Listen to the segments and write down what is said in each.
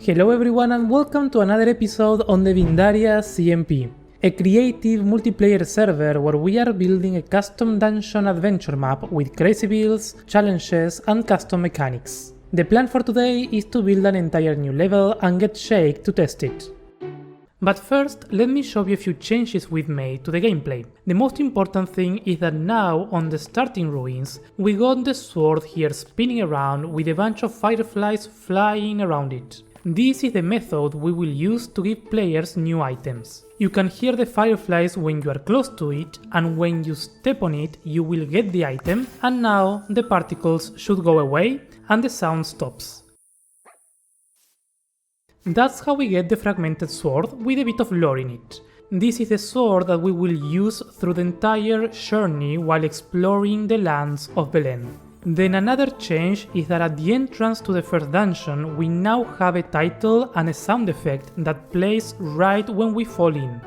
Hello everyone and welcome to another episode on the Vindaria CMP, a creative multiplayer server where we are building a custom dungeon adventure map with crazy builds, challenges and custom mechanics. The plan for today is to build an entire new level and get Shake to test it. But first, let me show you a few changes we've made to the gameplay. The most important thing is that now on the starting ruins, we got the sword here spinning around with a bunch of fireflies flying around it. This is the method we will use to give players new items. You can hear the fireflies when you are close to it, and when you step on it you will get the item, and now the particles should go away and the sound stops. That's how we get the fragmented sword with a bit of lore in it. This is the sword that we will use through the entire journey while exploring the lands of Belen. Then another change is that at the entrance to the first dungeon we now have a title and a sound effect that plays right when we fall in.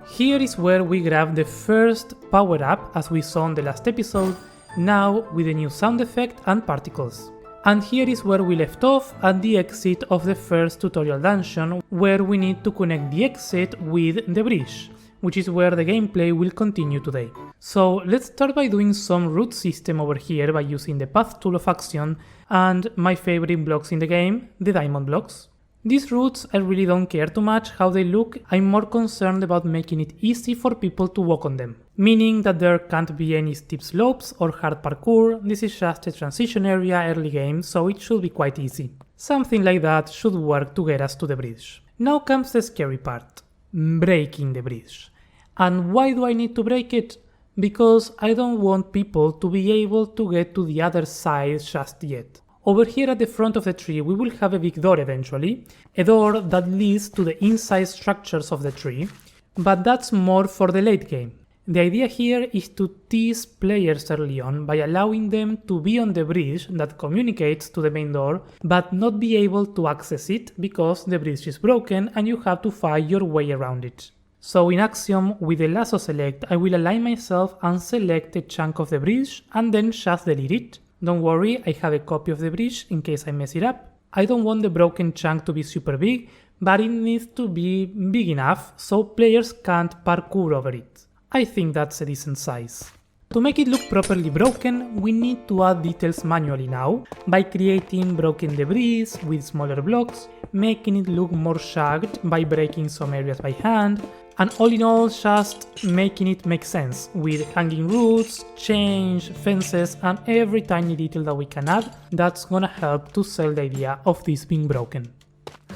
Here is where we grab the first power up as we saw in the last episode, now with a new sound effect and particles. And here is where we left off at the exit of the first tutorial dungeon, where we need to connect the exit with the bridge, which is where the gameplay will continue today. So let's start by doing some route system over here by using the path tool of action and my favorite blocks in the game, the diamond blocks. These routes I really don't care too much how they look, I'm more concerned about making it easy for people to walk on them. Meaning that there can't be any steep slopes or hard parkour, this is just a transition area early game, so it should be quite easy. Something like that should work to get us to the bridge. Now comes the scary part. Breaking the bridge. And why do I need to break it? Because I don't want people to be able to get to the other side just yet. Over here at the front of the tree we will have a big door eventually, a door that leads to the inside structures of the tree, but that's more for the late game. The idea here is to tease players early on by allowing them to be on the bridge that communicates to the main door, but not be able to access it because the bridge is broken and you have to find your way around it. So in Axiom, with the lasso select, I will align myself and select a chunk of the bridge and then just delete it. Don't worry, I have a copy of the bridge in case I mess it up. I don't want the broken chunk to be super big, but it needs to be big enough so players can't parkour over it. I think that's a decent size. To make it look properly broken, we need to add details manually now, by creating broken debris with smaller blocks, making it look more shagged by breaking some areas by hand, and all in all just making it make sense, with hanging roots, chains, fences and every tiny detail that we can add that's gonna help to sell the idea of this being broken.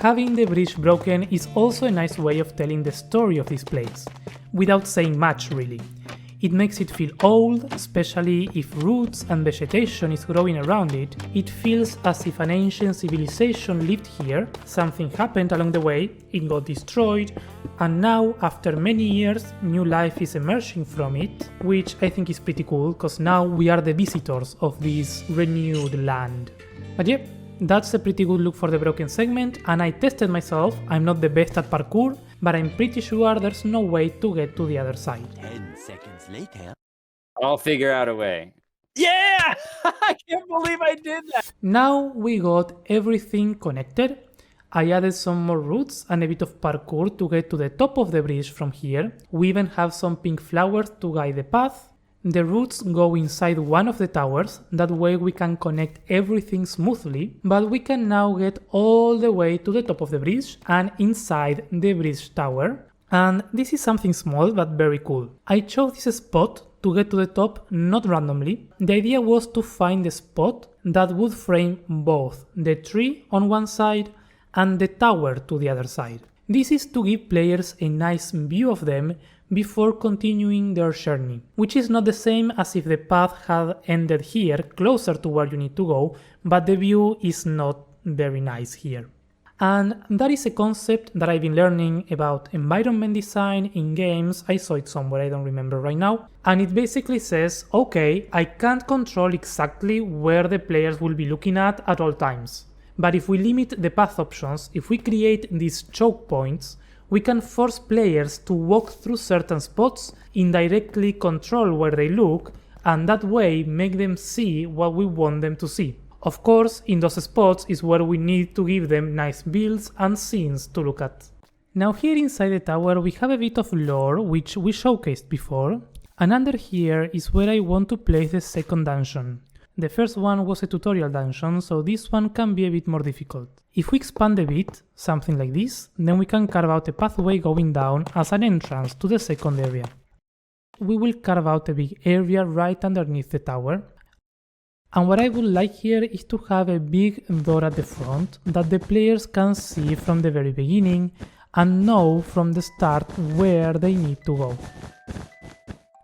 Having the bridge broken is also a nice way of telling the story of this place, without saying much really. It makes it feel old, especially if roots and vegetation is growing around it. It feels as if an ancient civilization lived here, something happened along the way, it got destroyed, and now after many years new life is emerging from it, which I think is pretty cool, cause now we are the visitors of this renewed land. But yeah, that's a pretty good look for the broken segment, and I tested myself. I'm not the best at parkour, but I'm pretty sure there's no way to get to the other side. 10 seconds later. I'll figure out a way. Yeah! I can't believe I did that! Now we got everything connected. I added some more roots and a bit of parkour to get to the top of the bridge from here. We even have some pink flowers to guide the path. The roots go inside one of the towers, that way we can connect everything smoothly, but we can now get all the way to the top of the bridge and inside the bridge tower. And this is something small but very cool. I chose this spot to get to the top not randomly. The idea was to find a spot that would frame both the tree on one side and the tower to the other side. This is to give players a nice view of them before continuing their journey, which is not the same as if the path had ended here closer to where you need to go, but the view is not very nice here. And that is a concept that I've been learning about environment design in games. I saw it somewhere, I don't remember right now. And it basically says, okay, I can't control exactly where the players will be looking at all times. But if we limit the path options, if we create these choke points, we can force players to walk through certain spots, indirectly control where they look, and that way make them see what we want them to see. Of course, in those spots is where we need to give them nice builds and scenes to look at. Now here inside the tower we have a bit of lore which we showcased before, and under here is where I want to place the second dungeon. The first one was a tutorial dungeon, so this one can be a bit more difficult. If we expand a bit, something like this, then we can carve out a pathway going down as an entrance to the second area. We will carve out a big area right underneath the tower, and what I would like here is to have a big door at the front that the players can see from the very beginning and know from the start where they need to go.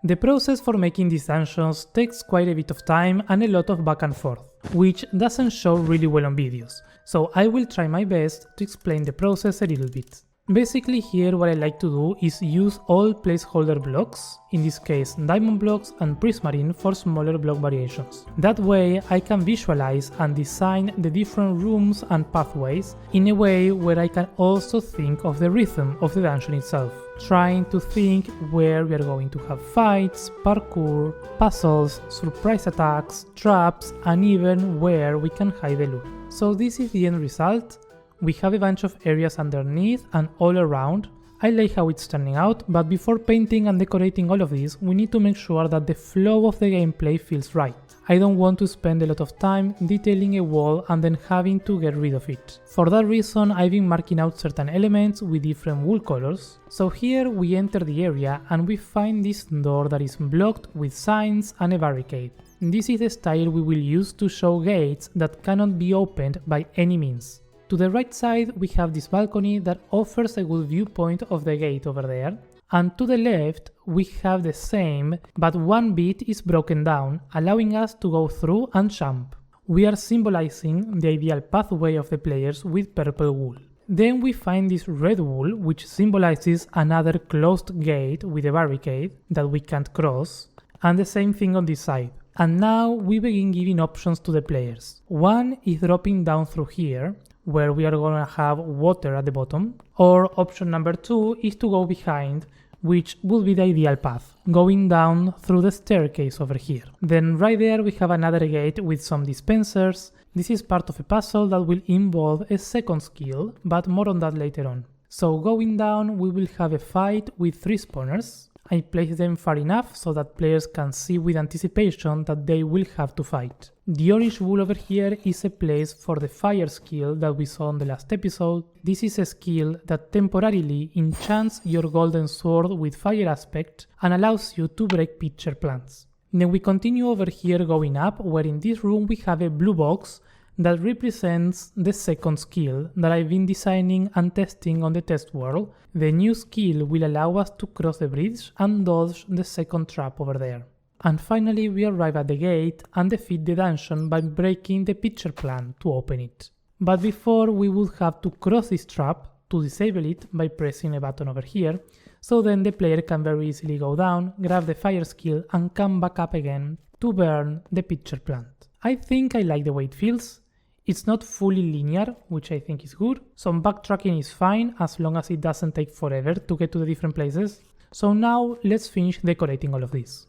The process for making these dungeons takes quite a bit of time and a lot of back and forth, which doesn't show really well on videos, so I will try my best to explain the process a little bit. Basically here what I like to do is use all placeholder blocks, in this case diamond blocks and prismarine for smaller block variations. That way I can visualize and design the different rooms and pathways in a way where I can also think of the rhythm of the dungeon itself, trying to think where we are going to have fights, parkour, puzzles, surprise attacks, traps, and even where we can hide the loot. So this is the end result. We have a bunch of areas underneath and all around. I like how it's turning out, but before painting and decorating all of this, we need to make sure that the flow of the gameplay feels right. I don't want to spend a lot of time detailing a wall and then having to get rid of it. For that reason, I've been marking out certain elements with different wool colors. So here we enter the area and we find this door that is blocked with signs and a barricade. This is the style we will use to show gates that cannot be opened by any means. To the right side we have this balcony that offers a good viewpoint of the gate over there, and to the left we have the same, but one bit is broken down, allowing us to go through and jump. We are symbolizing the ideal pathway of the players with purple wool. Then we find this red wool, which symbolizes another closed gate with a barricade that we can't cross, and the same thing on this side. And now we begin giving options to the players. One is dropping down through here, where we are gonna have water at the bottom, or option number 2 is to go behind, which will be the ideal path, going down through the staircase over here. Then right there we have another gate with some dispensers. This is part of a puzzle that will involve a second skill, but more on that later on. So going down we will have a fight with 3 spawners. I place them far enough so that players can see with anticipation that they will have to fight. The orange wool over here is a place for the fire skill that we saw in the last episode. This is a skill that temporarily enchants your golden sword with fire aspect and allows you to break pitcher plants. Then we continue over here going up, where in this room we have a blue box that represents the second skill that I've been designing and testing on the test world. The new skill will allow us to cross the bridge and dodge the second trap over there. And finally we arrive at the gate and defeat the dungeon by breaking the pitcher plant to open it. But before we would have to cross this trap to disable it by pressing a button over here, so then the player can very easily go down, grab the fire skill and come back up again to burn the pitcher plant. I think I like the way it feels. It's not fully linear, which I think is good. Some backtracking is fine as long as it doesn't take forever to get to the different places. So now let's finish decorating all of this.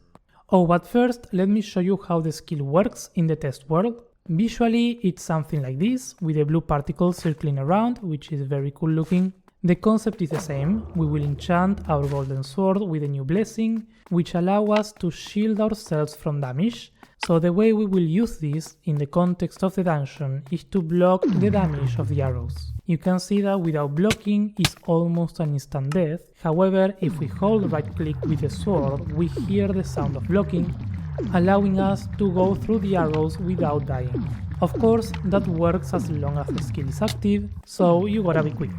Oh, but first let me show you how the skill works in the test world. Visually it's something like this, with a blue particle circling around, which is very cool looking. The concept is the same. We will enchant our golden sword with a new blessing, which allow us to shield ourselves from damage. So the way we will use this in the context of the dungeon is to block the damage of the arrows. You can see that without blocking is almost an instant death. However, if we hold right click with the sword, we hear the sound of blocking, allowing us to go through the arrows without dying. Of course, that works as long as the skill is active, so you gotta be quick.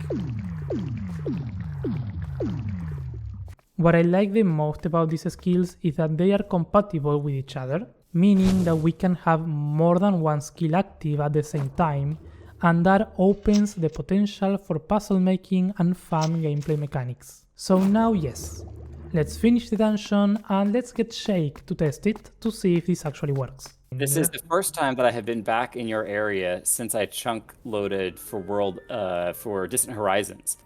What I like the most about these skills is that they are compatible with each other, meaning that we can have more than one skill active at the same time, and that opens the potential for puzzle making and fun gameplay mechanics. So now yes, let's finish the dungeon and let's get Shake to test it to see if this actually works. This is the first time that I have been back in your area since I chunk loaded for for Distant Horizons.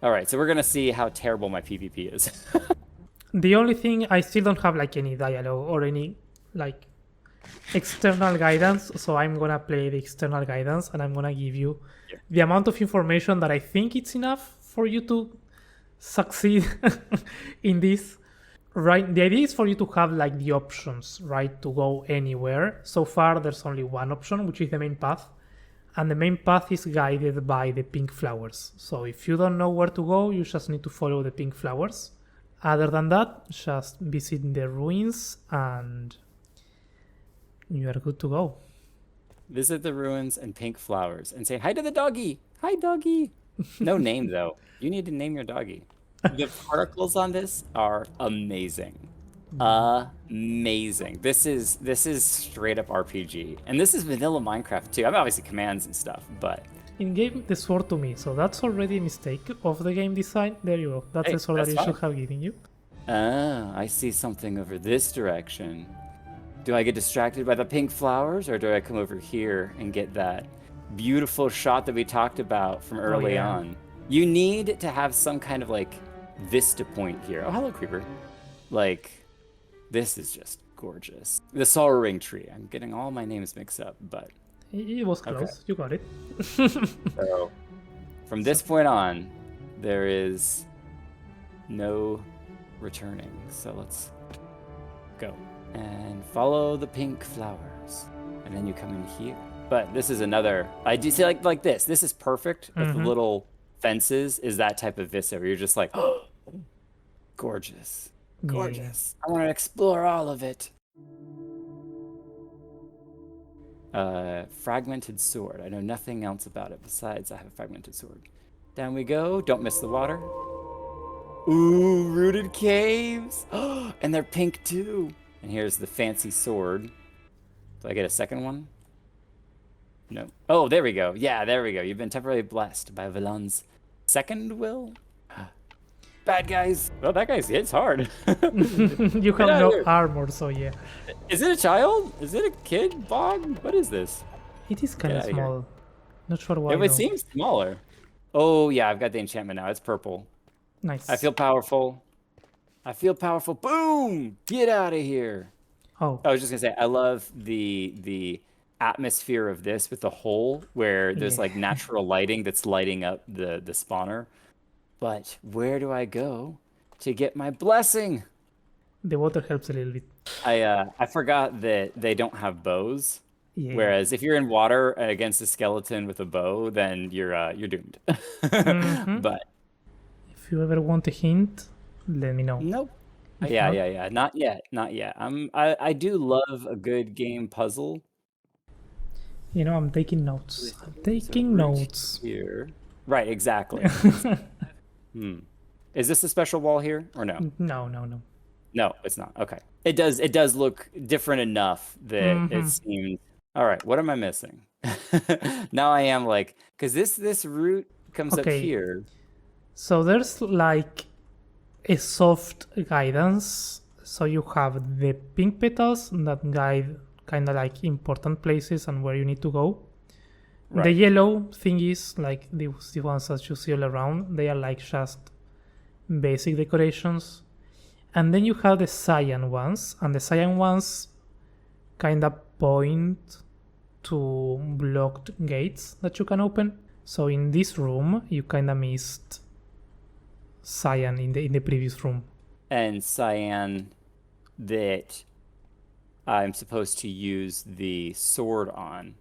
Alright, so we're gonna see how terrible my PvP is. The only thing, I still don't have like any dialogue or any like external guidance, so I'm gonna play the external guidance and I'm gonna give you the amount of information that I think it's enough for you to succeed in this. Right, the idea is for you to have like the options, right, to go anywhere. So far there's only one option, which is the main path, and the main path is guided by the pink flowers. So if you don't know where to go, you just need to follow the pink flowers. Other than that, just visit the ruins and you are good to go. Visit the ruins and pink flowers and say hi to the doggy. Hi, doggy. No name, though. You need to name your doggy. The particles on this are amazing. Amazing. This is straight up RPG. And this is vanilla Minecraft, too. I mean, obviously commands and stuff, but... In-game the sword to me, so that's already a mistake of the game design. There you go. That's the sword that it should have given you. Ah, I see something over this direction. Do I get distracted by the pink flowers, or do I come over here and get that beautiful shot that we talked about from early on? You need to have some kind of like vista point here. Oh, hello, creeper. Like, this is just gorgeous. The Sorrow Ring tree. I'm getting all my names mixed up, but... It was close. Okay. You got it. So, from this point on, there is no returning. So let's go. And follow the pink flowers. And then you come in here. But this is another... I do see like this. This is perfect with the little fences. Is that type of vista where you're just like, oh, gorgeous. Gorgeous. Yeah. I want to explore all of it. Fragmented sword. I know nothing else about it besides I have a fragmented sword. Down we go. Don't miss the water. Ooh, rooted caves. And they're pink too. And here's the fancy sword. Do I get a second one? No. Oh, there we go. Yeah, there we go. You've been temporarily blessed by Villain's second will. Bad guys. Well, that guy's hits hard. You have no armor, so yeah. Is it a child? Is it a kid? Bog? What is this? It is kind of small. Here. Not sure why. It seems smaller. Oh, yeah, I've got the enchantment now. It's purple. Nice. I feel powerful. I feel powerful. Boom! Get out of here. Oh. I was just going to say, I love the atmosphere of this with the hole where there's like natural lighting that's lighting up the spawner. But where do I go to get my blessing? The water helps a little bit. I forgot that they don't have bows. Yeah. Whereas if you're in water against a skeleton with a bow, then you're doomed. But if you ever want a hint, let me know. Nope. Yeah. Not yet. I do love a good game puzzle. You know, I'm taking notes. Notes. Here. Right, exactly. Is this a special wall here or no? No. No, it's not. Okay. It does look different enough that it seems... All right, what am I missing? Now I am like... Because this route comes up here. So there's like a soft guidance. So you have the pink petals that guide kind of like important places and where you need to go. Right. The yellow thingies, like the ones that you see all around, they are like just basic decorations. And then you have the cyan ones, and the cyan ones kind of point to blocked gates that you can open. So in this room, you kind of missed cyan in the previous room. And cyan that I'm supposed to use the sword on.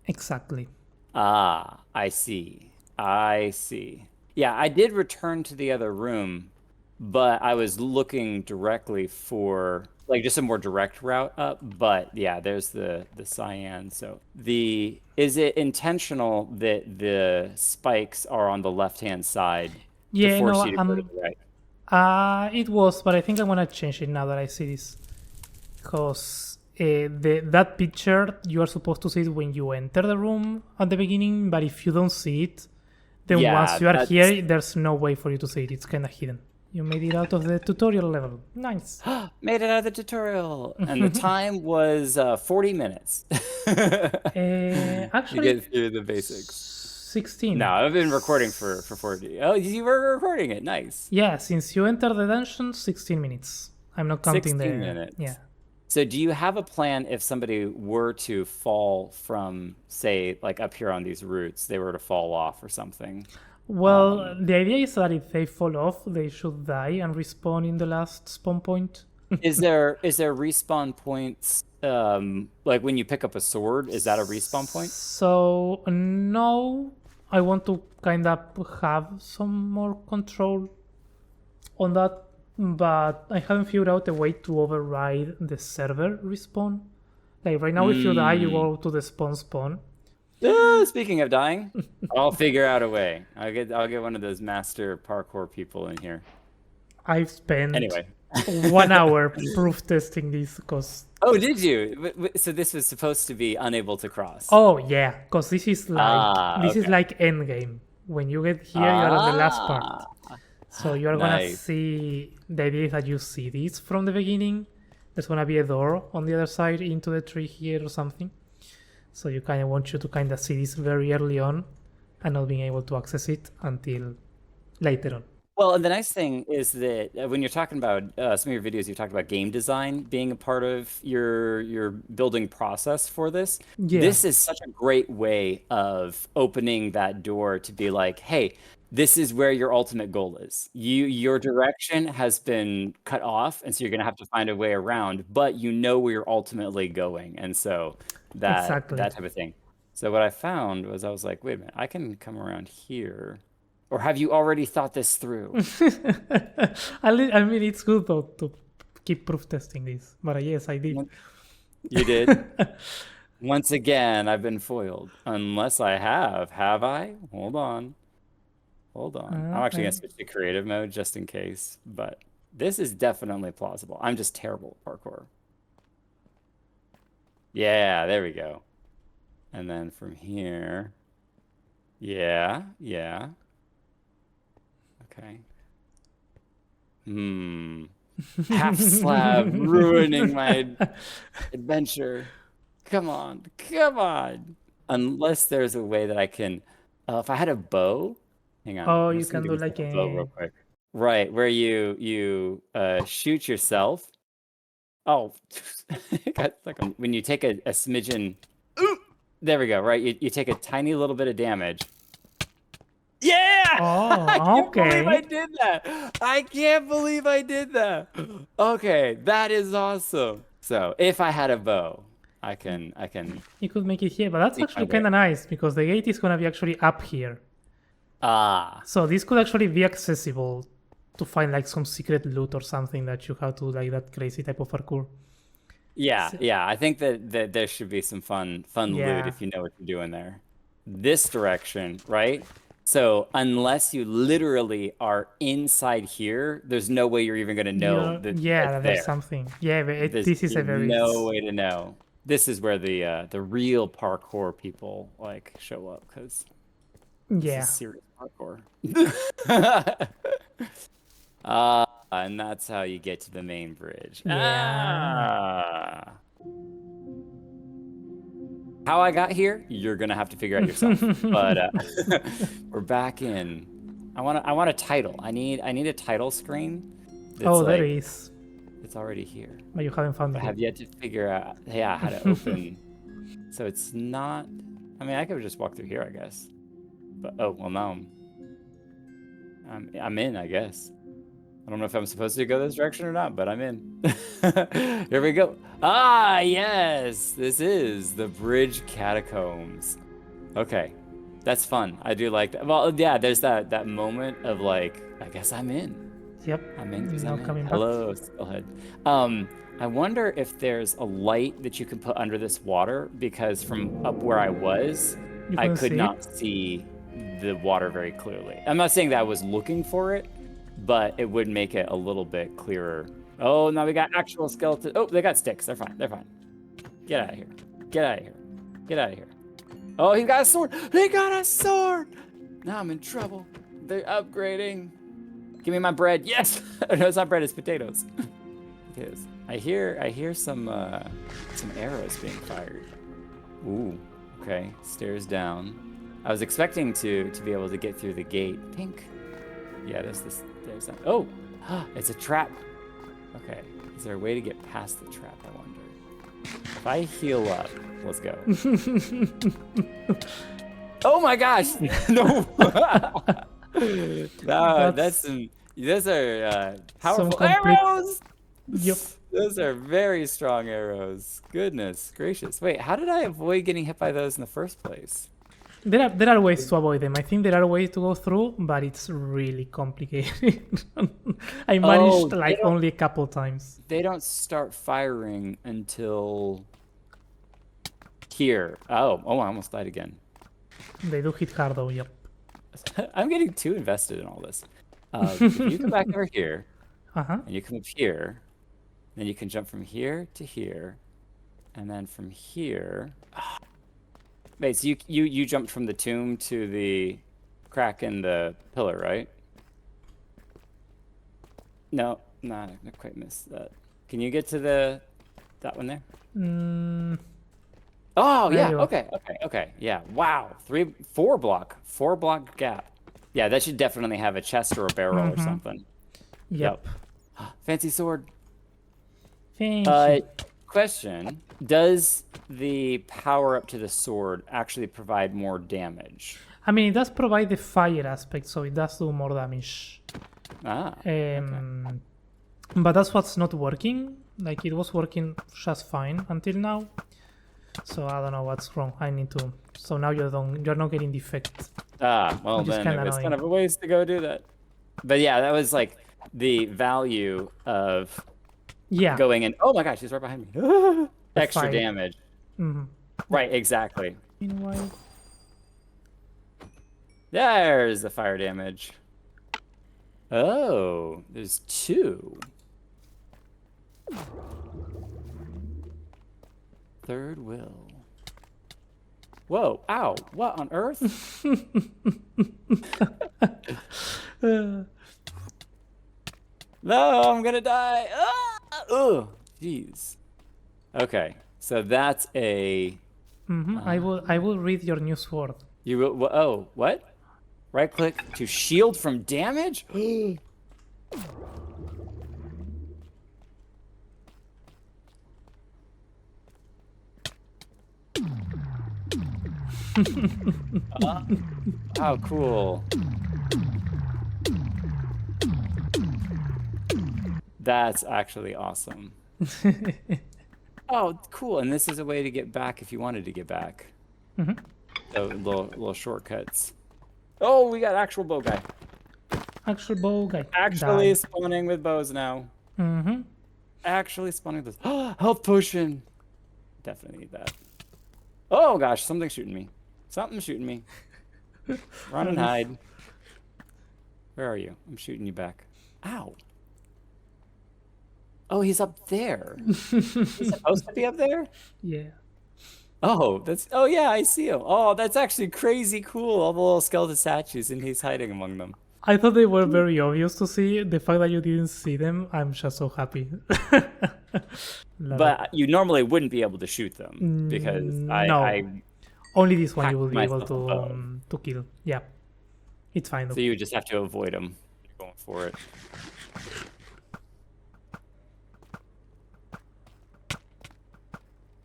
Exactly. Ah, I see. Yeah, I did return to the other room, but I was looking directly for like just a more direct route up. But yeah, there's the cyan. So is it intentional that the spikes are on the left-hand side? Yeah, to force you to go to the right? It was, but I think I'm gonna change it now that I see this, because that picture you are supposed to see it when you enter the room at the beginning, but if you don't see it, then once you are here, there's no way for you to see it. It's kind of hidden. You made it out of the tutorial level. Nice. Made it out of the tutorial. And the time was 40 minutes. Actually, to get through the basics. 16. No, I've been recording for 40. Oh, you were recording it. Nice. Yeah, since you entered the dungeon, 16 minutes. I'm not counting 16 minutes. Yeah. So do you have a plan if somebody were to fall from, say, like up here on these roots, they were to fall off or something? Well, the idea is that if they fall off, they should die and respawn in the last spawn point. Is there respawn points like when you pick up a sword, is that a respawn point? So no, I want to kind of have some more control on that, but I haven't figured out a way to override the server respawn. Like right now, if you die, you go to the spawn. Speaking of dying, I'll figure out a way. I'll get one of those master parkour people in here. I've spent Anyway. 1 hour proof testing this because. Oh, did you? So this was supposed to be unable to cross. Oh yeah, because this is like okay. like end game. When you get here, you are on the last part. So you are gonna see. The idea is that you see this from the beginning. There's gonna be a door on the other side into the tree here or something. So you kind of want you to kind of see this very early on, and not being able to access it until later on. Well, and the nice thing is that when you're talking about some of your videos, you talked about game design being a part of your building process for this. Yeah. This is such a great way of opening that door to be like, hey, this is where your ultimate goal is. Your direction has been cut off, and so you're going to have to find a way around, but you know where you're ultimately going. And so that type of thing. So what I found was I was like, wait a minute, I can come around here. Or have you already thought this through? I mean, it's good though to keep proof testing this, but yes, I did. You did? Once again, I've been foiled. Unless I have. Have I? Hold on. I'm actually going to switch to creative mode just in case. But this is definitely plausible. I'm just terrible at parkour. Yeah, there we go. And then from here. Yeah. Okay. Half slab ruining my adventure. Come on. Unless there's a way that I can, if I had a bow, hang on. Oh, you can do like a bow real quick. Right, where you shoot yourself. Oh, when you take a smidgen. There we go. Right, you take a tiny little bit of damage. Yeah! Oh, I can't believe I did that. Okay, that is awesome. So if I had a bow, I can. You could make it here, but that's actually kind of nice because the gate is gonna be actually up here. So this could actually be accessible to find like some secret loot or something that you have to like that crazy type of parkour. Yeah. I think that there should be some fun loot if you know what you're doing there. This direction, right? So unless you literally are inside here, there's no way you're even going to know that there's something. Yeah, but this is a very no way to know. This is where the real parkour people like show up because this is serious parkour. And that's how you get to the main bridge. Yeah. How I got here, you're gonna have to figure out yourself. But we're back in. I want a title. I need a title screen. There is. It's already here. But you haven't found it. I have yet to figure out how to open. So it's not. I mean, I could just walk through here, I guess. But now I'm in, I guess. I don't know if I'm supposed to go this direction or not, but I'm in. Here we go. Ah, yes! This is the bridge catacombs. Okay. That's fun. I do like that. Well, yeah, there's that moment of like, I guess I'm in. Yep. I'm in because Now I'm in. coming back. Hello, Steelhead. I wonder if there's a light that you can put under this water because from up where I was, I could not see the water very clearly. I'm not saying that I was looking for it, but it would make it a little bit clearer. Oh, now we got actual skeletons. Oh, they got sticks. They're fine. Get out of here. Oh, he got a sword. Now I'm in trouble. They're upgrading. Give me my bread. Yes. No, it's not bread. It's potatoes. Potatoes. I hear some arrows being fired. Ooh. Okay. Stairs down. I was expecting to be able to get through the gate. Pink. Yeah, there's that. Oh, it's a trap. Okay. Is there a way to get past the trap, I wonder? If I heal up, let's go. Oh my gosh! No! No, those are powerful arrows! Yep. Those are very strong arrows. Goodness gracious. Wait, how did I avoid getting hit by those in the first place? There are ways to avoid them. I think there are ways to go through, but it's really complicated. I managed like only a couple times. They don't start firing until here. Oh, I almost died again. They do hit hard though, yep. I'm getting too invested in all this. If you come back over here, and you come up here, then you can jump from here to here, and then from here. Wait, so you jumped from the tomb to the crack in the pillar, right? No, I quite missed that. Can you get to that one there? Oh yeah, okay, yeah. Wow, 4 block gap. Yeah, that should definitely have a chest or a barrel or something. Yep. Fancy sword. Thank you. Question: does the power up to the sword actually provide more damage? I mean, it does provide the fire aspect, so it does do more damage. Okay. But that's what's not working. Like, it was working just fine until now. So I don't know what's wrong. I need to. So now you're not getting the effect. Well then it was kind of a ways to go do that. But yeah, that was like the value of going in. Oh my gosh, he's right behind me. Extra damage. Right, exactly. Meanwhile, there's the fire damage. Oh, there's 2. Third will. Whoa, ow, what on earth? No, I'm gonna die. Oh, jeez. Okay, so that's a... I will read your new sword. You will... Oh, what? Right click to shield from damage? How cool. That's actually awesome. Oh, cool. And this is a way to get back if you wanted to get back. So little shortcuts. Oh, we got actual bow guy. Actual bow guy. Actually spawning with bows now. Actually spawning with... health potion. Definitely need that. Oh gosh, something's shooting me. Something's shooting me. Run and hide. Where are you? I'm shooting you back. Ow. Oh, he's up there. He's supposed to be up there? Yeah. Oh, oh yeah, I see him. Oh, that's actually crazy cool. All the little skeleton statues, and he's hiding among them. I thought they were very obvious to see. The fact that you didn't see them, I'm just so happy. But you normally wouldn't be able to shoot them because I only this one you will be able to kill. Yeah, it's fine though. So you would just have to avoid them. You're going for it.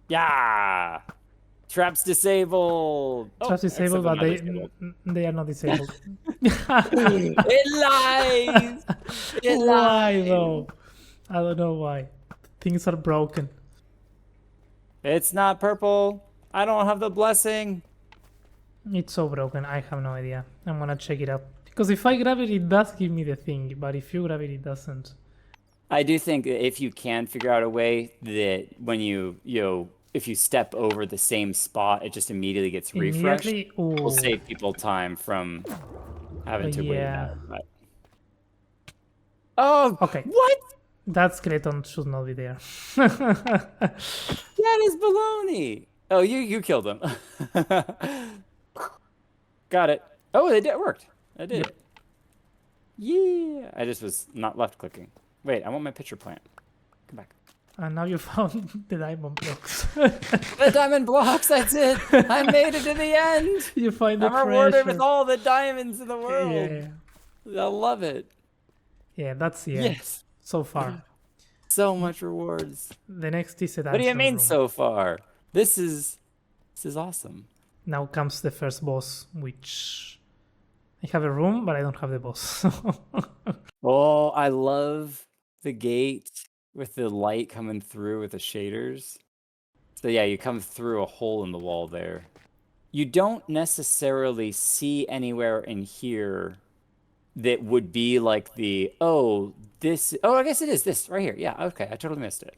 Yeah. Traps disabled. Traps disabled, but they are not disabled. It lies. Why though? I don't know why. Things are broken. It's not purple. I don't have the blessing. It's so broken. I have no idea. I'm gonna check it out. Because if I grab it, it does give me the thing. But if you grab it, it doesn't. I do think that if you can figure out a way that when if you step over the same spot, it just immediately gets refreshed. Will save people time from having to wait. But... Oh, okay. What? That skeleton should not be there. That is baloney. Oh, you killed him. Got it. Oh, it worked. I did. Yep. Yeah. I just was not left clicking. Wait, I want my pitcher plant. Come back. And now you found the diamond blocks. The diamond blocks, that's it. I made it to the end. You find the treasure. I'm rewarded with all the diamonds in the world. Yeah. I love it. Yeah, that's the end. Yes. So far. So much rewards. The next is a dungeon What do you mean room. so far? This is awesome. Now comes the first boss, which I have a room, but I don't have the boss. Oh, I love the gate with the light coming through with the shaders. So yeah, you come through a hole in the wall there. You don't necessarily see anywhere in here that would be like I guess it is this right here. Yeah, okay. I totally missed it.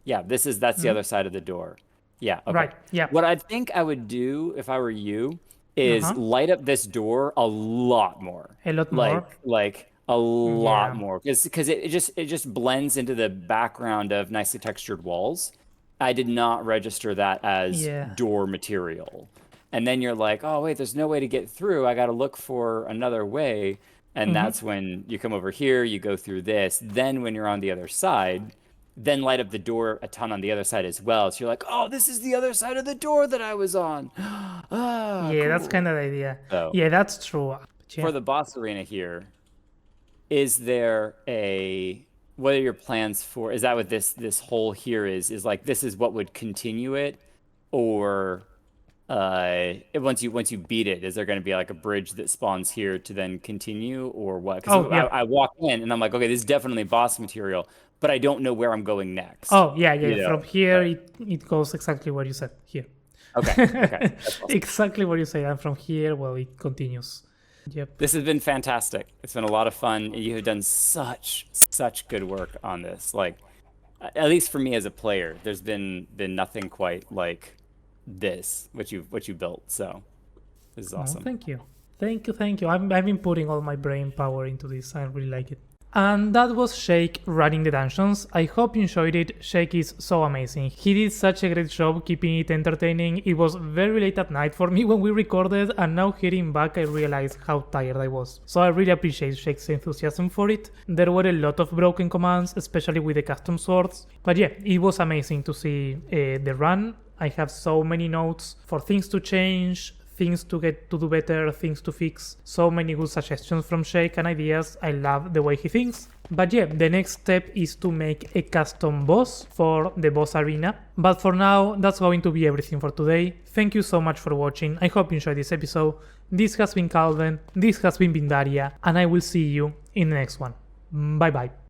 Yeah, that's the other side of the door. Yeah, okay. Right, yeah. What I think I would do if I were you is light up this door a lot more. A lot more? Like a lot Yeah. more. Because it just blends into the background of nicely textured walls. I did not register that as door material. And then you're like, oh, wait, there's no way to get through. I got to look for another way. And that's when you come over here, you go through this. Then when you're on the other side, then light up the door a ton on the other side as well. So you're like, oh, this is the other side of the door that I was on. That's kind of the idea. So, yeah, that's true. For the boss arena here, is there what are your plans for? Is that what this hole here is like this is what would continue it, or once you beat it, is there going to be like a bridge that spawns here to then continue, or what? Because I walk in and I'm like, okay, this is definitely boss material, but I don't know where I'm going next. Oh yeah. From here, it goes exactly what you said here. Okay. That's awesome. Exactly what you say. And from here, well, it continues. Yep. This has been fantastic. It's been a lot of fun. You have done such good work on this. Like, at least for me as a player, there's been nothing quite like this, what you built. So this is awesome. Thank you. I've been putting all my brain power into this. I really like it. And that was Shake running the dungeons. I hope you enjoyed it. Shake is so amazing. He did such a great job keeping it entertaining. It was very late at night for me when we recorded, and now hearing back I realized how tired I was. So I really appreciate Shake's enthusiasm for it. There were a lot of broken commands, especially with the custom swords. But yeah, it was amazing to see the run. I have so many notes for things to change, things to do better, things to fix. So many good suggestions from Shake and ideas. I love the way he thinks. But yeah, the next step is to make a custom boss for the boss arena. But for now, that's going to be everything for today. Thank you so much for watching. I hope you enjoyed this episode. This has been Calvin, this has been Vindaria, and I will see you in the next one. Bye bye.